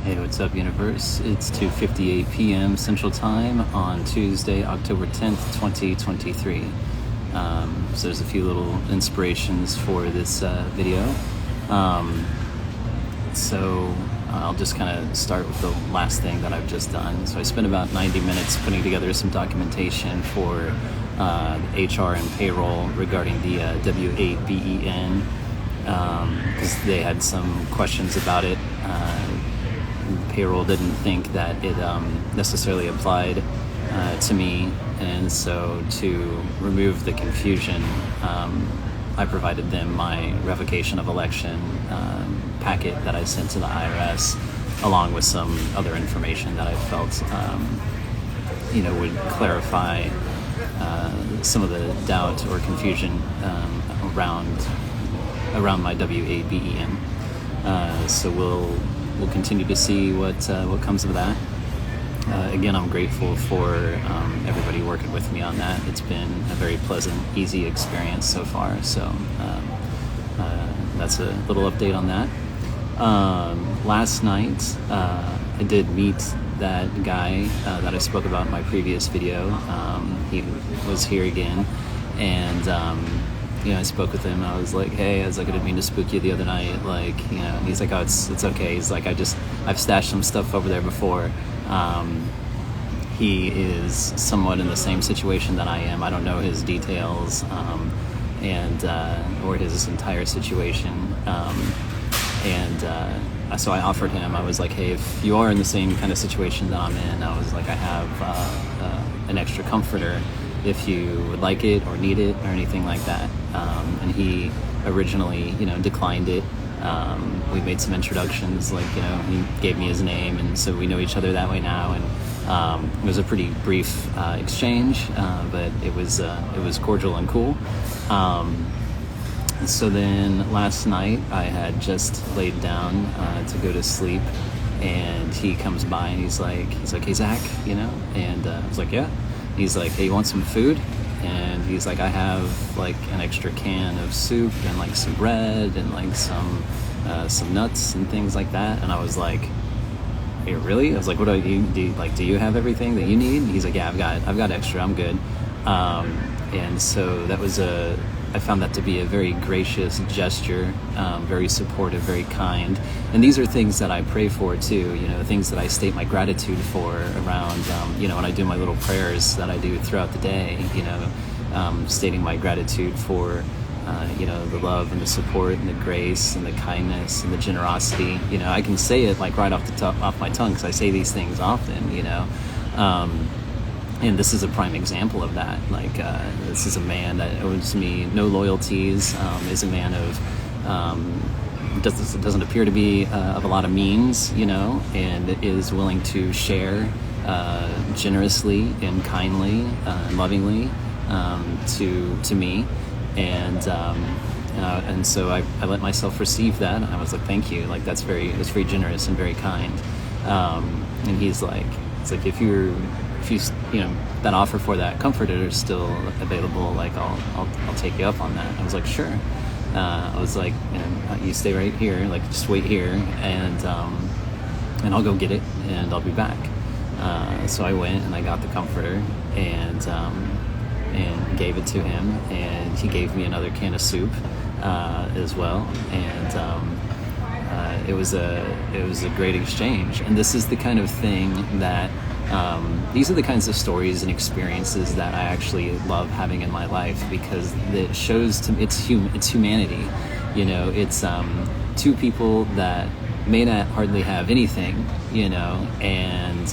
Hey, what's up, universe? It's 2:58 p.m. Central Time on Tuesday, October 10th, 2023. So there's a few little inspirations for this video. So I'll just kind of start with the last thing that I've just done. So I spent about 90 minutes putting together some documentation for HR and payroll regarding the W-8BEN, because they had some questions about it. Payroll didn't think that it necessarily applied to me, and so to remove the confusion, I provided them my revocation of election packet that I sent to the IRS, along with some other information that I felt would clarify some of the doubt or confusion around my W-8BEN. So we'll continue to see what comes of that. Again, I'm grateful for everybody working with me on that. It's been a very pleasant, easy experience so far. So that's a little update on that. Last night, I did meet that guy that I spoke about in my previous video. He was here again, and I spoke with him. I was like, hey, I didn't mean to spook you the other night. And he's like, oh, it's okay. He's like, I've stashed some stuff over there before. He is somewhat in the same situation that I am. I don't know his details, or his entire situation. So I offered him, I was like, hey, if you are in the same kind of situation that I'm in, I was like, I have an extra comforter if you would like it or need it or anything like that. And he originally, declined it. We made some introductions, he gave me his name, and so we know each other that way now. And it was a pretty brief exchange, but it was cordial and cool. So then last night I had just laid down to go to sleep, and he comes by and he's like, hey, Zach, and I was like, yeah. He's like, hey, you want some food? And he's like, I have an extra can of soup and some bread and some nuts and things like that. And I was like, hey, really? I was like, what do you have everything that you need? And he's like, yeah, I've got extra, I'm good. And so that was I found that to be a very gracious gesture, very supportive, very kind. And these are things that I pray for too, things that I state my gratitude for around, when I do my little prayers that I do throughout the day, stating my gratitude for, the love and the support and the grace and the kindness and the generosity. I can say it right off my tongue, because I say these things often, and this is a prime example of that. This is a man that owes me no loyalties, is a man of, doesn't appear to be of a lot of means, and is willing to share generously and kindly and lovingly to me. And so I let myself receive that. I was like, thank you. That's very generous and very kind. And he's like, if you that offer for that comforter is still available, I'll take you up on that. I was like, sure. I was like, you stay right here, just wait here, and I'll go get it, and I'll be back. So I went and I got the comforter and gave it to him, and he gave me another can of soup as well, and it was a great exchange. And this is the kind of thing that these are the kinds of stories and experiences that I actually love having in my life, because it shows it's humanity. It's two people that may not hardly have anything, and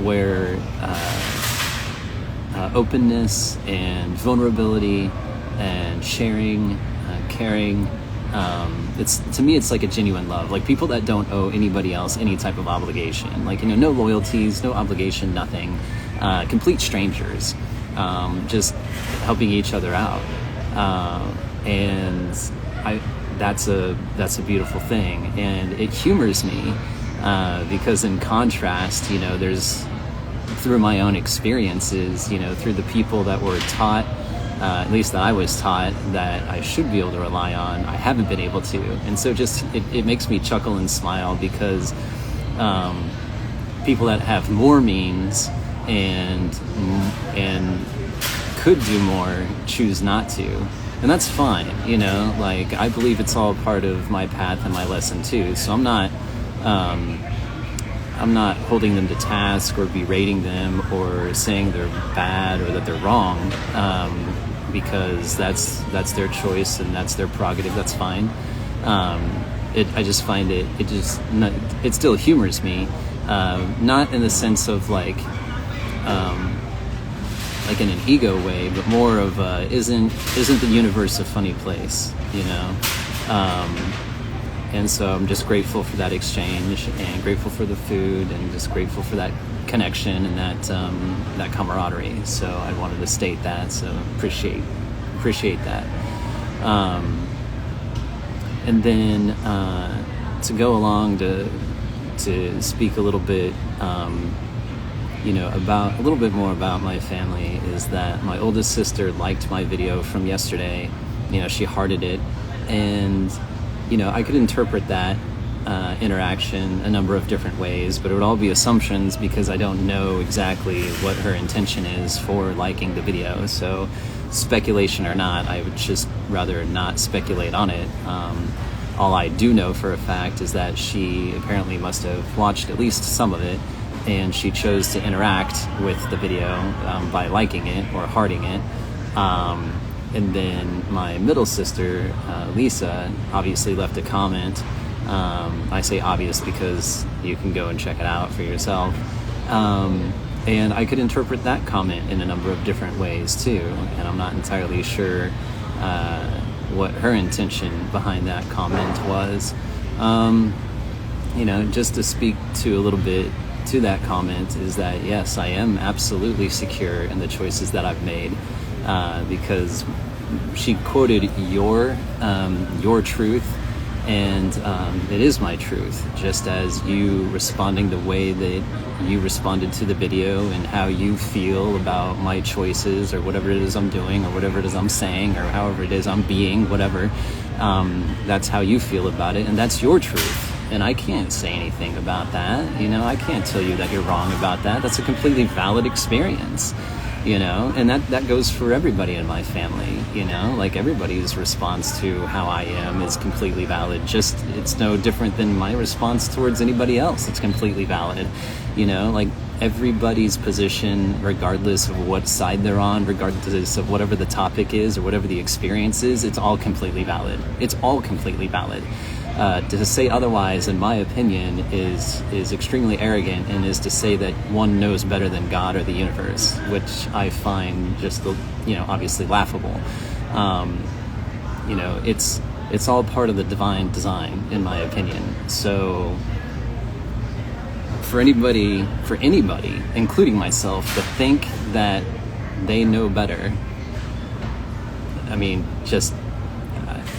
where openness and vulnerability and sharing, caring, to me it's like a genuine love. People that don't owe anybody else any type of obligation, no loyalties, no obligation, nothing, complete strangers, just helping each other out, and that's a beautiful thing. And it humors me, because in contrast, there's, through my own experiences, through the people that were taught at least that I was taught, that I should be able to rely on, I haven't been able to. And so just it makes me chuckle and smile because people that have more means and could do more choose not to. And that's fine, you know, like I believe it's all part of my path and my lesson too. So I'm not holding them to task or berating them or saying they're bad or that they're wrong, because that's their choice and that's their prerogative. That's fine. I just find it still humors me, not in the sense of like in an ego way, but more of isn't the universe a funny place, you know? And so I'm just grateful for that exchange and grateful for the food and just grateful for that connection and that camaraderie. So I wanted to state that. So appreciate that. And then to go along to speak a little bit, about a little bit more about my family, is that my oldest sister liked my video from yesterday. You know, she hearted it, and I could interpret that interaction a number of different ways, but it would all be assumptions because I don't know exactly what her intention is for liking the video. So speculation or not, I would just rather not speculate on it. All I do know for a fact is that she apparently must have watched at least some of it, and she chose to interact with the video by liking it or hearting it. And then my middle sister, Lisa, obviously left a comment. I say obvious because you can go and check it out for yourself. And I could interpret that comment in a number of different ways too. And I'm not entirely sure what her intention behind that comment was. Just to speak to a little bit to that comment is that, yes, I am absolutely secure in the choices that I've made, because she quoted your truth, and it is my truth, just as you responding the way that you responded to the video and how you feel about my choices or whatever it is I'm doing or whatever it is I'm saying or however it is I'm being, whatever, that's how you feel about it, and that's your truth. And I can't say anything about that. I can't tell you that you're wrong about that. That's a completely valid experience, and that goes for everybody in my family, like everybody's response to how I am is completely valid. Just, it's no different than my response towards anybody else. It's completely valid, like everybody's position, regardless of what side they're on, regardless of whatever the topic is or whatever the experience is, it's all completely valid. It's all completely valid. To say otherwise, in my opinion, is extremely arrogant, and is to say that one knows better than God or the universe, which I find just, obviously laughable. It's all part of the divine design, in my opinion. So for anybody, including myself, to think that they know better,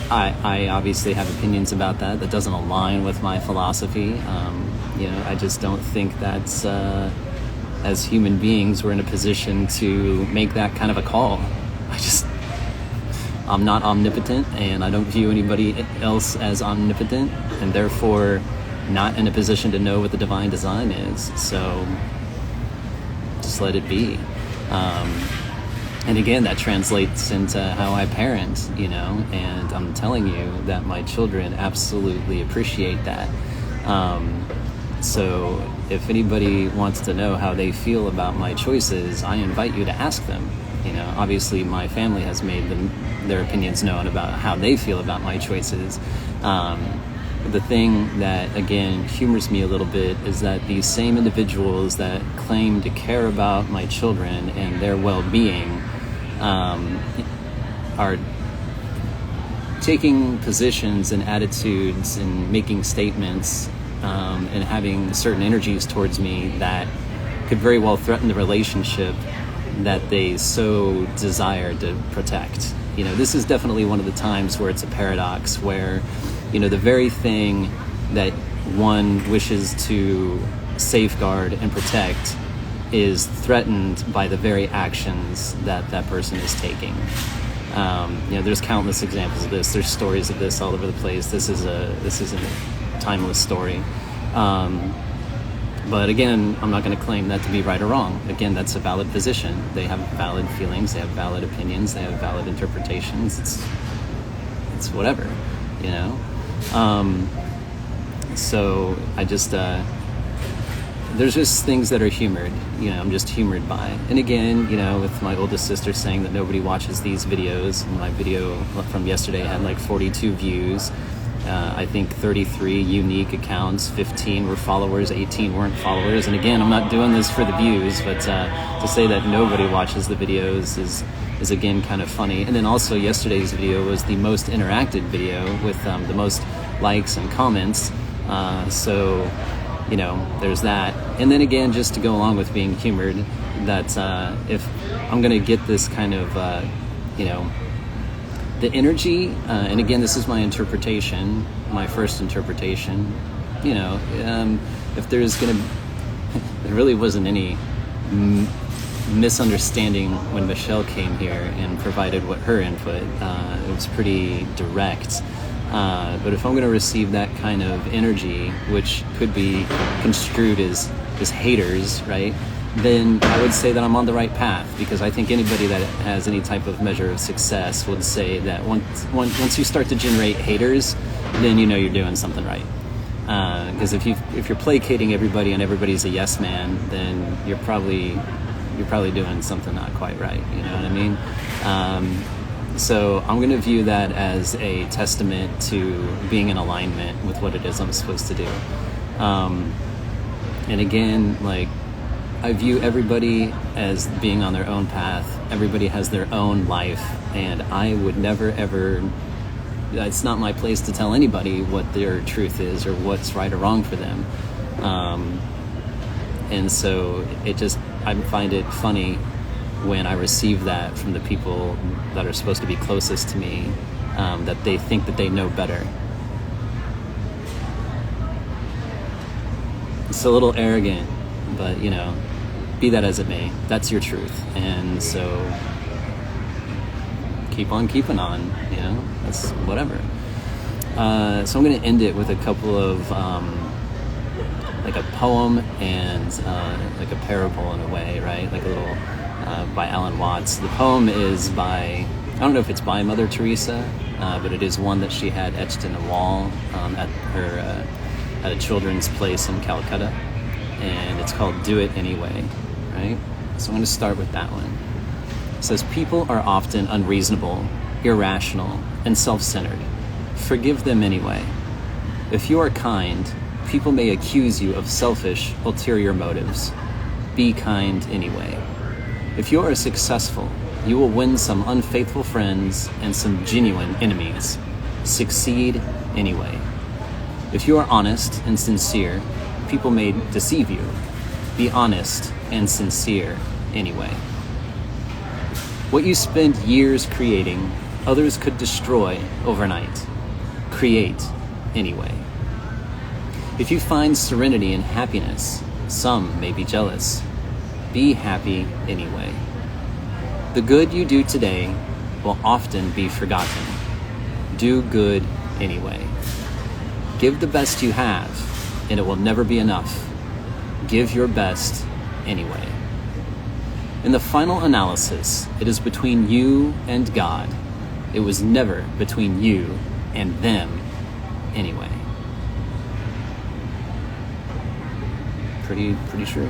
I obviously have opinions about that doesn't align with my philosophy. I just don't think that's, as human beings, we're in a position to make that kind of a call. I'm not omnipotent, and I don't view anybody else as omnipotent, and therefore not in a position to know what the divine design is. So just let it be. And again, that translates into how I parent, and I'm telling you that my children absolutely appreciate that. So if anybody wants to know how they feel about my choices, I invite you to ask them. Obviously my family has made their opinions known about how they feel about my choices. The thing that, again, humors me a little bit is that these same individuals that claim to care about my children and their well-being are taking positions and attitudes and making statements and having certain energies towards me that could very well threaten the relationship that they so desire to protect. This is definitely one of the times where it's a paradox, where the very thing that one wishes to safeguard and protect is threatened by the very actions that that person is taking. There's countless examples of this. There's stories of this all over the place. This is a timeless story. But again, I'm not going to claim that to be right or wrong. Again, that's a valid position. They have valid feelings. They have valid opinions. They have valid interpretations. It's whatever, you know. So I just there's just things that are humored, I'm just humored by. And again, with my oldest sister saying that nobody watches these videos, and my video from yesterday had like 42 views. I think 33 unique accounts, 15 were followers, 18 weren't followers. And again, I'm not doing this for the views, but to say that nobody watches the videos is again kind of funny. And then also yesterday's video was the most interacted video with the most likes and comments. So there's that. And then again, just to go along with being humored, that if I'm going to get this kind of, the energy, and again, this is my interpretation, my first interpretation, if there's going to, there really wasn't any misunderstanding when Michelle came here and provided what her input, it was pretty direct. But if I'm going to receive that kind of energy, which could be construed as haters, right, then I would say that I'm on the right path, because I think anybody that has any type of measure of success would say that once you start to generate haters, then you're doing something right. Because if you're placating everybody and everybody's a yes man, then you're probably doing something not quite right. You know what I mean? So I'm going to view that as a testament to being in alignment with what it is I'm supposed to do. And again, like, I view everybody as being on their own path. Everybody has their own life, and I would never ever, it's not my place to tell anybody what their truth is or what's right or wrong for them. And so I find it funny when I receive that from the people that are supposed to be closest to me, that they think that they know better. It's a little arrogant, but be that as it may, that's your truth. And so keep on keeping on, that's whatever. So I'm going to end it with a couple of like a poem and like a parable in a way, right? Like a little by Alan Watts. The poem is by, I don't know if it's by Mother Teresa, but it is one that she had etched in a wall at a children's place in Calcutta, and it's called "Do It Anyway," right? So I'm going to start with that one. It says, "People are often unreasonable, irrational, and self-centered. Forgive them anyway. If you are kind, people may accuse you of selfish, ulterior motives. Be kind anyway. If you are successful, you will win some unfaithful friends and some genuine enemies. Succeed anyway. If you are honest and sincere, people may deceive you. Be honest and sincere anyway. What you spend years creating, others could destroy overnight. Create anyway. If you find serenity and happiness, some may be jealous. Be happy anyway. The good you do today will often be forgotten. Do good anyway. Give the best you have, and it will never be enough. Give your best anyway. In the final analysis, it is between you and God. It was never between you and them anyway." Pretty true.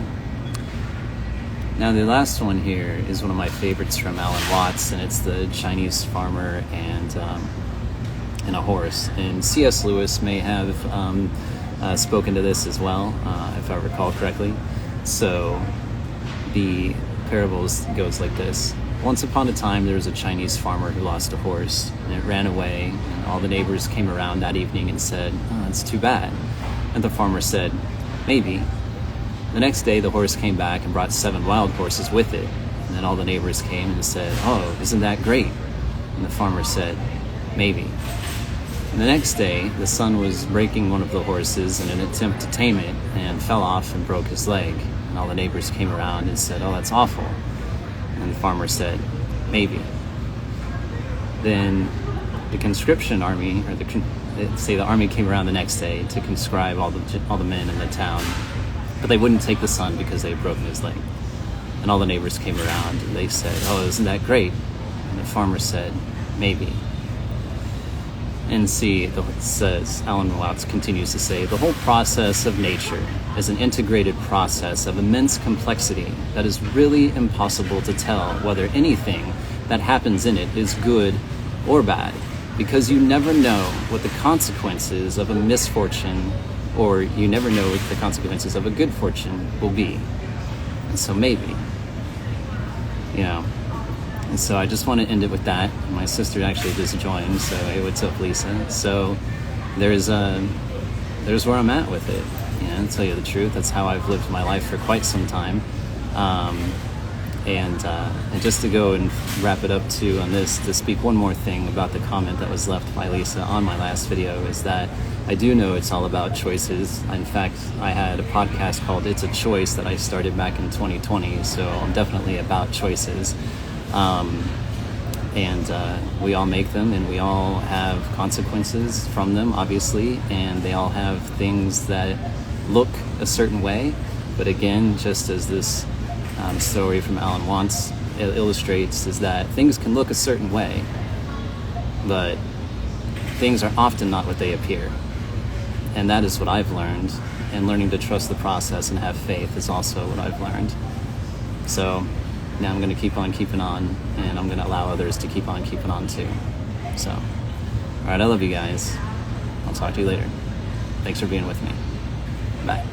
Now the last one here is one of my favorites from Alan Watts, and it's the Chinese farmer and a horse. And C.S. Lewis may have spoken to this as well, if I recall correctly. So the parable goes like this. Once upon a time, there was a Chinese farmer who lost a horse, and it ran away, and all the neighbors came around that evening and said, "Oh, that's too bad." And the farmer said, "Maybe." The next day, the horse came back and brought 7 wild horses with it. And then all the neighbors came and said, "Oh, isn't that great?" And the farmer said, "Maybe." And the next day, the son was breaking one of the horses in an attempt to tame it and fell off and broke his leg. And all the neighbors came around and said, "Oh, that's awful." And the farmer said, "Maybe." Then the conscription army, or the army came around the next day to conscribe all the men in the town, but they wouldn't take the son because they had broken his leg. And all the neighbors came around and they said, "Oh, isn't that great?" And the farmer said, "Maybe." And see, it says, Alan Watts continues to say, "The whole process of nature is an integrated process of immense complexity that is really impossible to tell whether anything that happens in it is good or bad, because you never know what the consequences of a misfortune, or you never know what the consequences of a good fortune will be. And so maybe, And so I just want to end it with that. My sister actually just joined, so hey, what's up, Lisa? So there's where I'm at with it. To tell you the truth, that's how I've lived my life for quite some time. And just to go and wrap it up too on this, to speak one more thing about the comment that was left by Lisa on my last video, is that I do know it's all about choices. In fact, I had a podcast called It's a Choice that I started back in 2020, so I'm definitely about choices. We all make them, and we all have consequences from them, obviously, and they all have things that look a certain way. But again, just as this story from Alan Watts illustrates, is that things can look a certain way, but things are often not what they appear. And that is what I've learned, and learning to trust the process and have faith is also what I've learned. So now I'm going to keep on keeping on, and I'm going to allow others to keep on keeping on too. So, all right, I love you guys. I'll talk to you later. Thanks for being with me. Bye.